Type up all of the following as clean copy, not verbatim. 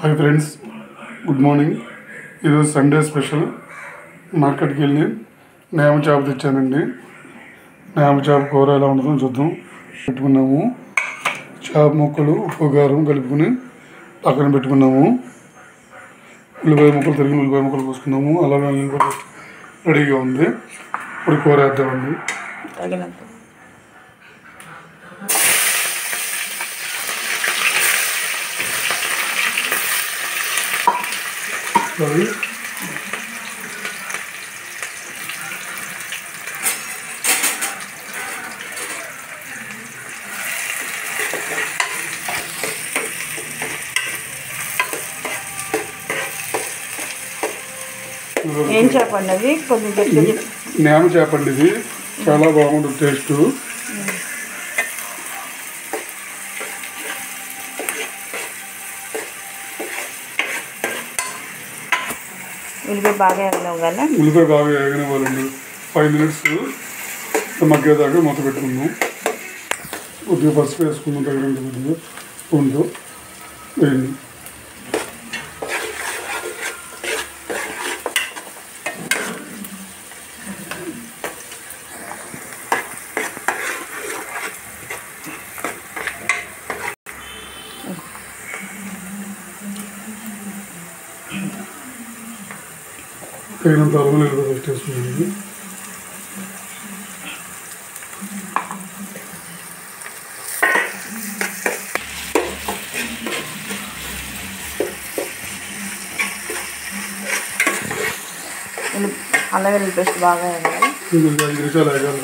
Hi friends, good morning. ఈరోజు Sunday special. మార్కెట్కి వెళ్ళి నేమ చేప తెచ్చానండి. నేమ చేప కూర ఎలా ఉంటుందో చూద్దాం. పెట్టుకున్నాము. చేప ముక్కలు ఉప్పు కారం కలుపుకొని పక్కన పెట్టుకున్నాము. ఉల్లిపాయ ముక్కలు తరిగిన ఉల్లిపాయ ముక్కలు పోసుకున్నాము. అలాగే రెడీగా ఉంది. ఇప్పుడు కూర వేద్దామండి. ఉల్లిపాయ ఏం చేపండి అది? కొద్దిగా నేమ చేపండి. ఇది చాలా బాగుంటుంది టేస్ట్. ఉల్లిపాయ బాగా వేగనివ్వాలి. ఉల్లిపాయ బాగా వేగనివ్వాలండి. 5 minutes మగ్గేదాకా మూత పెట్టుకుందాం. కొద్దిగా పసుపు వేసుకుందాం. తగినంత కొద్దిగా స్పూన్తో వేయండి. తగినంత అల్లం వెల్లుల్లి పేస్ట్ వేసుకున్నాను. అల్లం వెల్లుల్లి పేస్ట్ బాగా వేయాలి. 5 నిమిషాలు వేయాలి.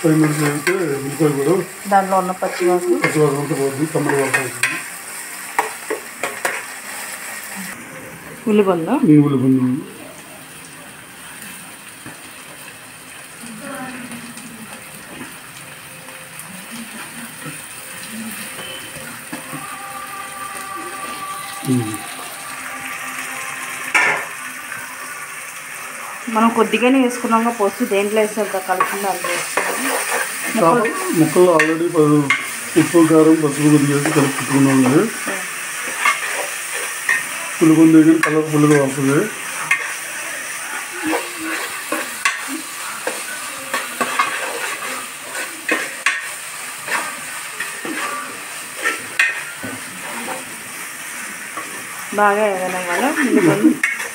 5 minutes వేస్తే ఉల్లిపాయ కూడా దాంట్లో ఉన్న పచ్చివాసన అంతా పోతుంది. కమ్మడి వాసన వస్తుంది. ఉల్లిపండు మనం కొద్దిగానే వేసుకున్నాక పోస్ట్ దేంట్లో వేసాక కలుపుకుంది అందులో వేసుకున్నాము. ముక్కలు ఆల్రెడీ ఉప్పు కారం పసుపు కొద్దిగా వేసి కలుపుకుంటున్నామండి. పులుగుంది కానీ కలర్ ఫుల్గా వస్తుంది. బాగా వేయడం వల్ల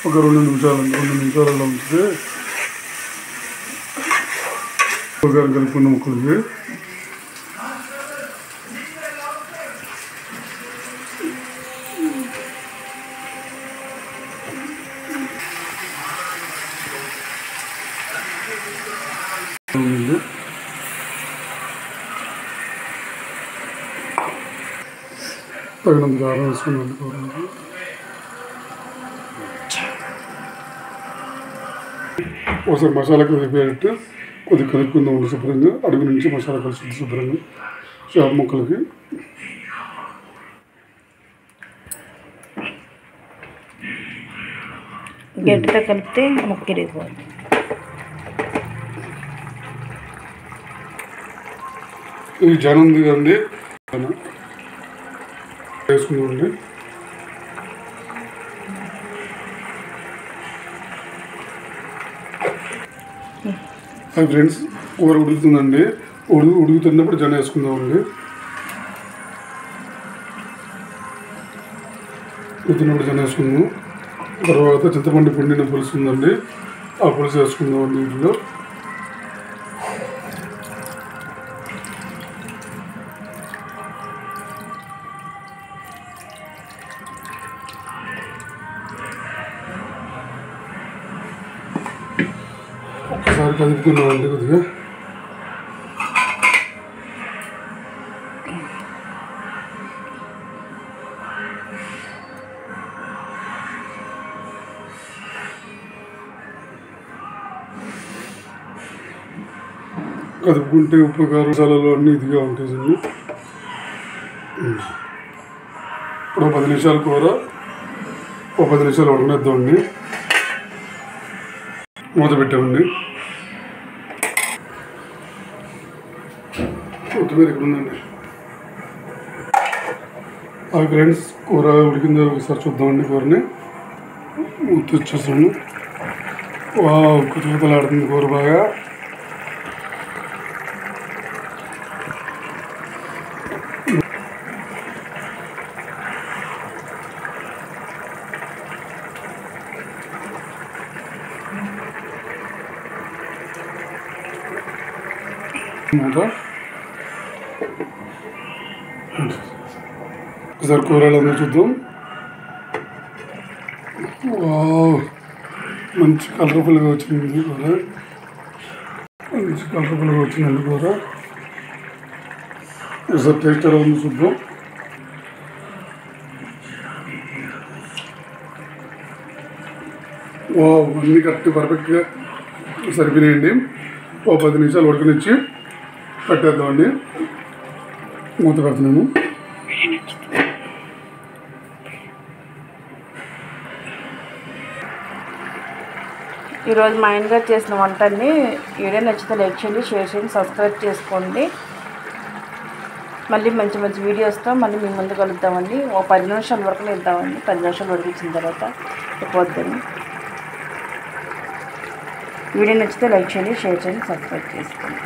ఒక 2 నిమిషాలలో ఉంచితే ఉప్పు కారం కలుపుకున్న ముక్కలకి తగినంత కారం వేసుకున్నాను. కూరకి ఒకసారి మసాలా కలిపేటట్టు కొద్దిగా కలుపుకుందాం. ఉండి శుభ్రంగా అడుగు నుంచి మసాలా కలిసి శుభ్రంగా చేప ముక్కలకి గట్టితో కలిపితే ముక్కిరిగిపోతుంది. ఇది జనం ఉంది కదండి, వేసుకుందామండి. హాయ్ ఫ్రెండ్స్, కూర ఉడుకుతుందండి. ఉడుకుతున్నప్పుడు జనం వేసుకుందామండి. ఉడుకుతున్నప్పుడు జనం వేసుకుందాం. తర్వాత చింతపండు పిండిన పులుసు ఉందండి, ఆ పులుసు వేసుకుందామండి. వీటిలో ఒకసారి కలుపుకున్నామండి. కొద్దిగా కలుపుకుంటే ఉప్పు కారం మసాలాలు అన్నీ ఇదిగా ఉంటాయండి. ఇప్పుడు 10 నిమిషాలు కూర 10 నిమిషాలు ఉడకనిద్దామండి. మూత పెట్టామండి. కొత్తిమీర ఇక్కడ ఉందండి. హాయ్ ఫ్రెండ్స్, కూర ఉడికిందో ఒకసారి చూద్దామండి. కూరని మూత వచ్చేసాను. కుతకుతలాడుతుంది కూర బాగా. ఒకసారి కూర ఎలా ఉందో చూద్దాం. మంచి కలర్ఫుల్గా వచ్చింది కూర. మంచి కలర్ఫుల్గా వచ్చిందండి కూర. ఒకసారి టేస్ట్ ఎలా ఉందో చూద్దాం. అన్నీ కరెక్ట్ పర్ఫెక్ట్గా సరిపోయినాయండి. 10 నిమిషాలు ఉడకనిచ్చి పెట్టేద్దామండి. మూత పెడుతున్నాను. ఈరోజు మా ఆయన గారు చేసిన వంటని వీడియో నచ్చితే లైక్ చేయండి, షేర్ చేయండి, సబ్స్క్రైబ్ చేసుకోండి. మళ్ళీ మంచి మంచి వీడియోస్తో మళ్ళీ మీ ముందు కలుద్దామండి. 10 నిమిషాల వరకు ఇద్దామండి. 10 నిమిషాలు ఉడికించిన తర్వాత అయిపోద్దండి. వీడియో నచ్చితే లైక్ చేయండి, షేర్ చేయండి, సబ్స్క్రైబ్ చేసుకోండి.